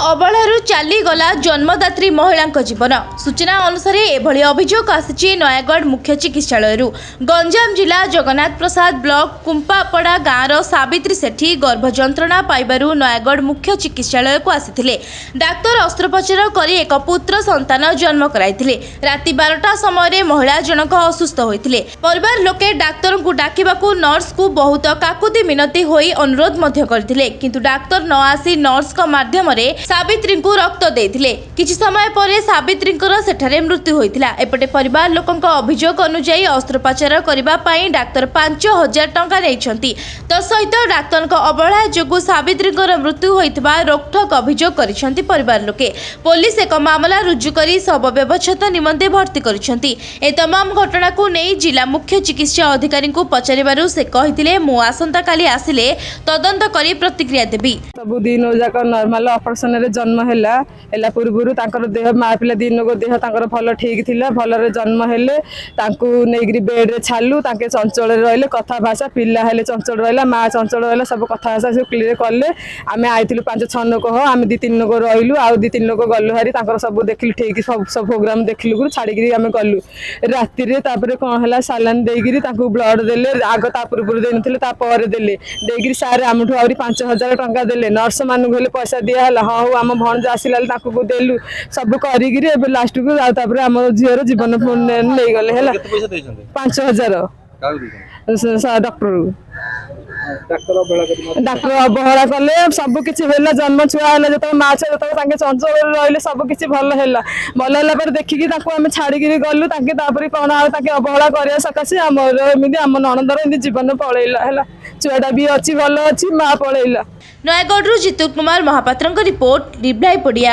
अबलारू चलीगला जन्मदात्री महिला जीवन। सूचना अनुसार एभली अभियोग आसी नयागढ़ मुख्य चिकित्सालय गंजाम जिला जगन्नाथ प्रसाद ब्लॉक कुंपापड़ा गाँवर सावित्री सेठी गर्भ जंत्रणा पाइबारू नयागढ़ मुख्य चिकित्सालय को आसीथिले। डाक्तर अस्त्रोपचार कर एक पुत्र संतान जन्म कराइथिले। राति 12टा समय महिला जनक असुस्थ होइथिले। परिवार लोके डाक्तर को डाकिबाकू नर्स को बहुत काकुति मिनती होई अनुरोध मध्य करथिले, किंतु डाक्तर न आसी नर्स का माध्यम रे सावित्री को रक्त देथिले। किछि समय परे सावित्री सेठारे मृत्यु होइथिला। एपटे परिवार लोकंक अभियोग अनुसार अस्त्रोपचार करिबा पई डाक्तर 5000 टंका नेइछंती। तसहित डाक्तर अवहेला जोगु सावित्री मृत्यु होइथिबा रोकठोक अभियोग करिसंती परिवार लोके। पुलिस एक मामला रुजु करी शव व्यवच्छेद निमंते भर्ती करिसंती। ए तमाम घटना को नै जिला मुख्य चिकित्सा अधिकारी को पचारिबारु से कहिथिले मु आसंता काली आसिले तदंत करी प्रतिक्रिया देबी। सब दिन जाक नॉर्मल ऑपरेशन रे जन्म हैला पूर्व तांकर देह माँ पिला दिन को देह तांकर भल ठीक थिला। भलरे जन्म हेले तांकू नेगिरी बेड रे छालू तांके चंचल रहले कथा भाषा पिला हेले चंचल रहला माँ चंचल रहला सब कथा भाषा सब क्लियर करले। आमे आइथिलु 5-6 लोक हो आमे 2-3 लोक रहिलु आ 2-3 लोक गल्लु हारी तांकर सब देखिलु ठीक सब प्रोग्राम देखिलु गुरु छाड़ी गिरी आमे गल्लु। राति रे तापरे कोन हला सालान देगिरी तांकू ब्लड देले आग ता पूर्व देनथिले ता पर देले देगिरी सारे आमठु आउरी 5000 टंका देले। नर्स मानु गले पैसा दिया हला हां आम भणज आसिला तांकू देलु सब करिगिरी एबे लास्ट को आ तापरे आम झियर जीवन नै गले हला 5000 डाक्टर अवहेला कले सब किछि भेला। जन्म छुआ हला जत माँ छुआ जत तांके चंचल रहले सब किछि भल हैला। भल हैला पर देखि तांको आमे छाड़ी गिरी गल्लु तांके तापरे कोन आ तांके अवहेला करिया सकासे हमर एमिति हम ननदर एमिति जीवन पळैला हैला। छुआटा भी अछि भल अछि माँ पळैला। नयागढ़ जितु कुमार महापात्रଙ୍କ रिपोर्ट रिप्लाई पडिया।